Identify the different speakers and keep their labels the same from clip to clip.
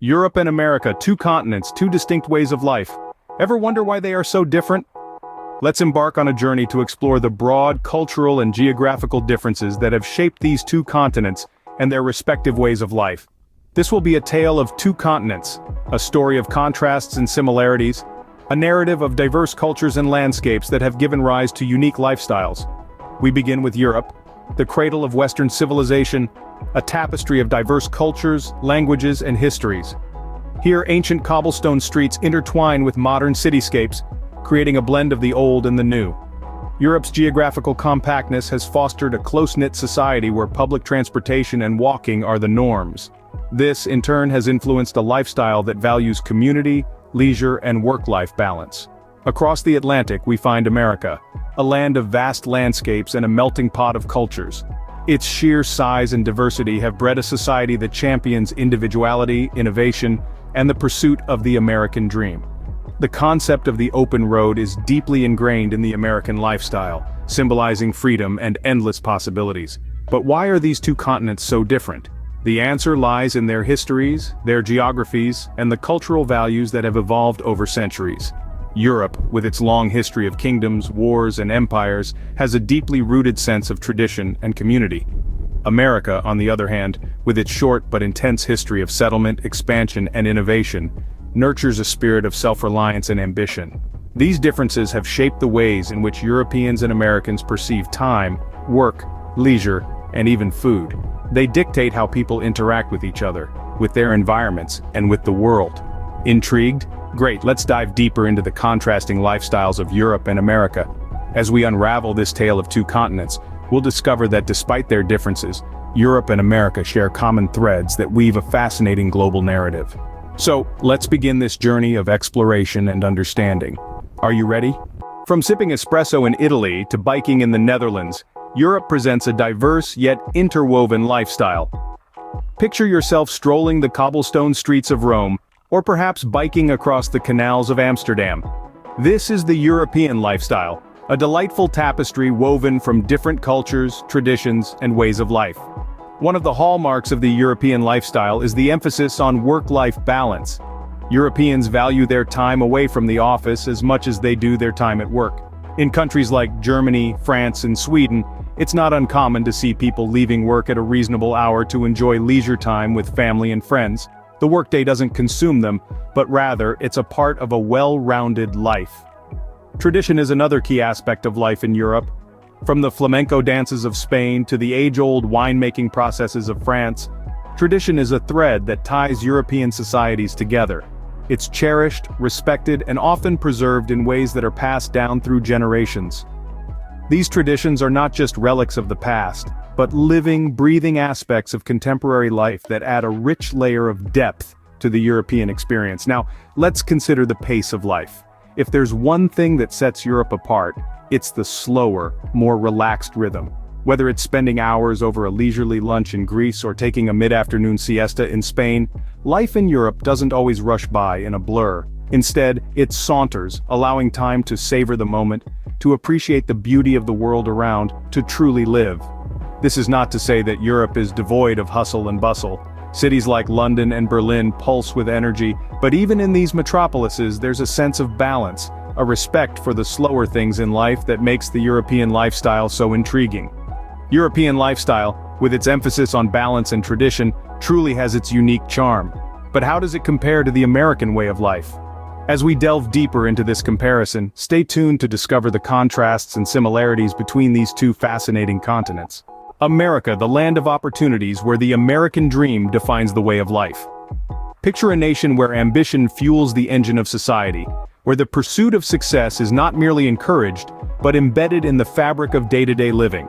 Speaker 1: Europe and America, two continents, two distinct ways of life. Ever wonder why they are so different? Let's embark on a journey to explore the broad cultural and geographical differences that have shaped these two continents and their respective ways of life. This will be a tale of two continents, a story of contrasts and similarities, a narrative of diverse cultures and landscapes that have given rise to unique lifestyles. We begin with Europe, the cradle of Western civilization, a tapestry of diverse cultures, languages, and histories. Here, ancient cobblestone streets intertwine with modern cityscapes, creating a blend of the old and the new. Europe's geographical compactness has fostered a close-knit society where public transportation and walking are the norms. This, in turn, has influenced a lifestyle that values community, leisure, and work-life balance. Across the Atlantic, we find America, a land of vast landscapes and a melting pot of cultures. Its sheer size and diversity have bred a society that champions individuality, innovation, and the pursuit of the American dream. The concept of the open road is deeply ingrained in the American lifestyle, symbolizing freedom and endless possibilities. But why are these two continents so different? The answer lies in their histories, their geographies, and the cultural values that have evolved over centuries. Europe, with its long history of kingdoms, wars, and empires, has a deeply rooted sense of tradition and community. America, on the other hand, with its short but intense history of settlement, expansion, and innovation, nurtures a spirit of self-reliance and ambition. These differences have shaped the ways in which Europeans and Americans perceive time, work, leisure, and even food. They dictate how people interact with each other, with their environments, and with the world. Intrigued? Great, let's dive deeper into the contrasting lifestyles of Europe and America. As we unravel this tale of two continents, we'll discover that despite their differences, Europe and America share common threads that weave a fascinating global narrative. So, let's begin this journey of exploration and understanding. Are you ready? From sipping espresso in Italy to biking in the Netherlands, Europe presents a diverse yet interwoven lifestyle. Picture yourself strolling the cobblestone streets of Rome, or perhaps biking across the canals of Amsterdam. This is the European lifestyle, a delightful tapestry woven from different cultures, traditions, and ways of life. One of the hallmarks of the European lifestyle is the emphasis on work-life balance. Europeans value their time away from the office as much as they do their time at work. In countries like Germany, France, and Sweden, it's not uncommon to see people leaving work at a reasonable hour to enjoy leisure time with family and friends. The workday doesn't consume them, but rather, it's a part of a well-rounded life. Tradition is another key aspect of life in Europe. From the flamenco dances of Spain to the age-old winemaking processes of France, tradition is a thread that ties European societies together. It's cherished, respected, and often preserved in ways that are passed down through generations. These traditions are not just relics of the past, but living, breathing aspects of contemporary life that add a rich layer of depth to the European experience. Now, let's consider the pace of life. If there's one thing that sets Europe apart, it's the slower, more relaxed rhythm. Whether it's spending hours over a leisurely lunch in Greece or taking a mid-afternoon siesta in Spain, life in Europe doesn't always rush by in a blur. Instead, it saunters, allowing time to savor the moment, to appreciate the beauty of the world around, to truly live. This is not to say that Europe is devoid of hustle and bustle. Cities like London and Berlin pulse with energy, but even in these metropolises there's a sense of balance, a respect for the slower things in life that makes the European lifestyle so intriguing. European lifestyle, with its emphasis on balance and tradition, truly has its unique charm. But how does it compare to the American way of life? As we delve deeper into this comparison, stay tuned to discover the contrasts and similarities between these two fascinating continents. America, the land of opportunities where the American dream defines the way of life. Picture a nation where ambition fuels the engine of society, where the pursuit of success is not merely encouraged, but embedded in the fabric of day-to-day living.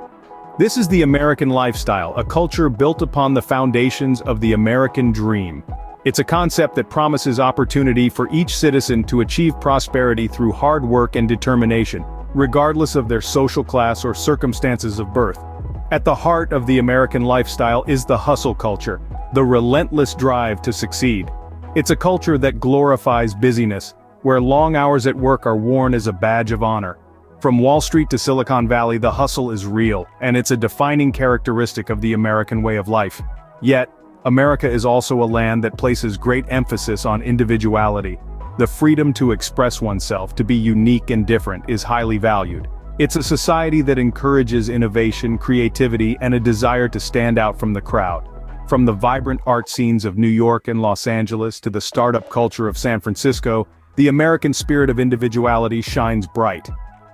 Speaker 1: This is the American lifestyle, a culture built upon the foundations of the American dream. It's a concept that promises opportunity for each citizen to achieve prosperity through hard work and determination, regardless of their social class or circumstances of birth. At the heart of the American lifestyle is the hustle culture, the relentless drive to succeed. It's a culture that glorifies busyness, where long hours at work are worn as a badge of honor. From Wall Street to Silicon Valley, the hustle is real, and it's a defining characteristic of the American way of life. Yet, America is also a land that places great emphasis on individuality. The freedom to express oneself, to be unique and different, is highly valued. It's a society that encourages innovation, creativity, and a desire to stand out from the crowd. From the vibrant art scenes of New York and Los Angeles to the startup culture of San Francisco, the American spirit of individuality shines bright.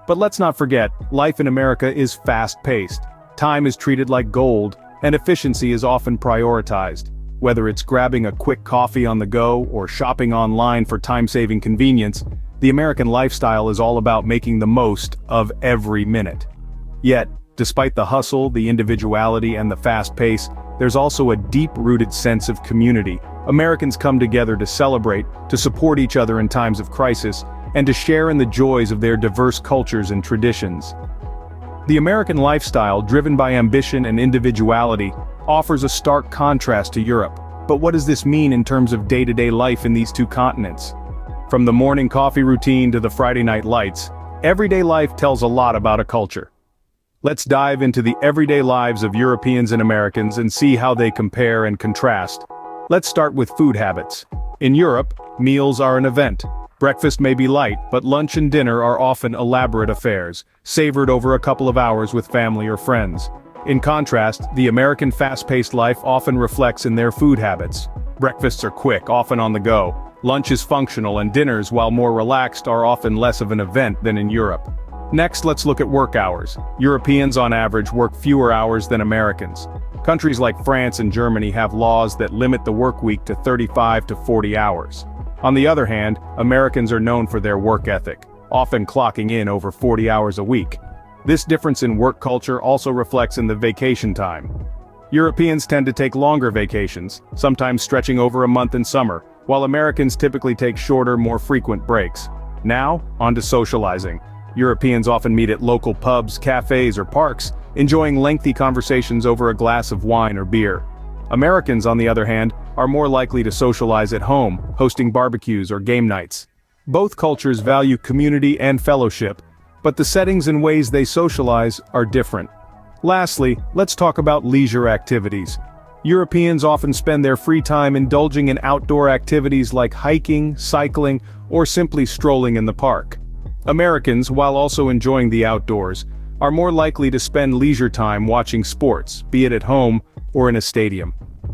Speaker 1: But let's not forget, life in America is fast-paced. Time is treated like gold, and efficiency is often prioritized. Whether it's grabbing a quick coffee on the go or shopping online for time-saving convenience, the American lifestyle is all about making the most of every minute. Yet, despite the hustle, the individuality, and the fast pace, there's also a deep-rooted sense of community. Americans come together to celebrate, to support each other in times of crisis, and to share in the joys of their diverse cultures and traditions. The American lifestyle, driven by ambition and individuality, offers a stark contrast to Europe. But what does this mean in terms of day-to-day life in these two continents? From the morning coffee routine to the Friday night lights, everyday life tells a lot about a culture. Let's dive into the everyday lives of Europeans and Americans and see how they compare and contrast. Let's start with food habits. In Europe, meals are an event. Breakfast may be light, but lunch and dinner are often elaborate affairs, savored over a couple of hours with family or friends. In contrast, the American fast-paced life often reflects in their food habits. Breakfasts are quick, often on the go. Lunch is functional, and dinners, while more relaxed, are often less of an event than in Europe. Next, let's look at work hours. Europeans on average work fewer hours than Americans. Countries like France and Germany have laws that limit the work week to 35 to 40 hours. On the other hand, Americans are known for their work ethic, often clocking in over 40 hours a week. This difference in work culture also reflects in the vacation time. Europeans tend to take longer vacations, sometimes stretching over a month in summer, while Americans typically take shorter, more frequent breaks. Now, on to socializing. Europeans often meet at local pubs, cafes, or parks, enjoying lengthy conversations over a glass of wine or beer. Americans, on the other hand, are more likely to socialize at home, hosting barbecues or game nights. Both cultures value community and fellowship, but the settings and ways they socialize are different. Lastly, let's talk about leisure activities. Europeans often spend their free time indulging in outdoor activities like hiking, cycling, or simply strolling in the park. Americans, while also enjoying the outdoors, are more likely to spend leisure time watching sports, be it at home or in a stadium.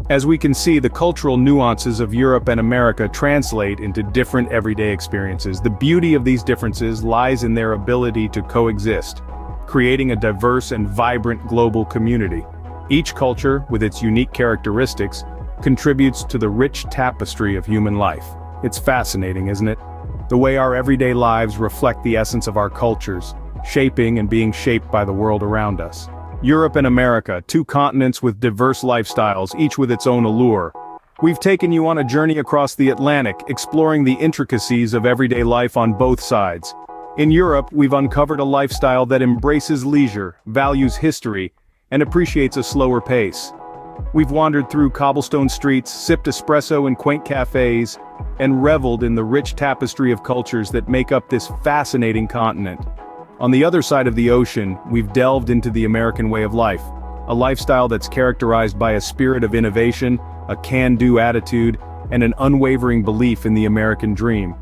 Speaker 1: As we can see, the cultural nuances of Europe and America translate into different everyday experiences. The beauty of these differences lies in their ability to coexist, creating a diverse and vibrant global community. Each culture, with its unique characteristics, contributes to the rich tapestry of human life. It's fascinating, isn't it? The way our everyday lives reflect the essence of our cultures, shaping and being shaped by the world around us. Europe and America, two continents with diverse lifestyles, each with its own allure. We've taken you on a journey across the Atlantic, exploring the intricacies of everyday life on both sides. In Europe, we've uncovered a lifestyle that embraces leisure, values history, and appreciates a slower pace. We've wandered through cobblestone streets, sipped espresso in quaint cafes, and reveled in the rich tapestry of cultures that make up this fascinating continent. On the other side of the ocean, we've delved into the American way of life, a lifestyle that's characterized by a spirit of innovation, a can-do attitude, and an unwavering belief in the American dream.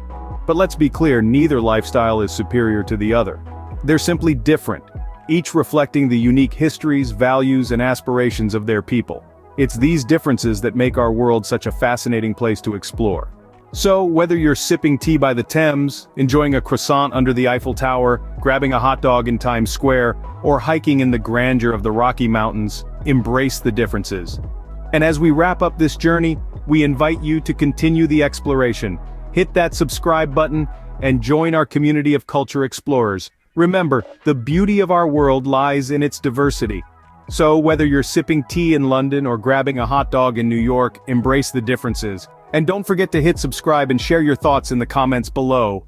Speaker 1: But let's be clear, neither lifestyle is superior to the other. They're simply different, each reflecting the unique histories, values, and aspirations of their people. It's these differences that make our world such a fascinating place to explore. So, whether you're sipping tea by the Thames, enjoying a croissant under the Eiffel Tower, grabbing a hot dog in Times Square, or hiking in the grandeur of the Rocky Mountains, embrace the differences. And as we wrap up this journey, we invite you to continue the exploration. Hit that subscribe button and join our community of culture explorers. Remember, the beauty of our world lies in its diversity. So, whether you're sipping tea in London or grabbing a hot dog in New York, embrace the differences. And don't forget to hit subscribe and share your thoughts in the comments below.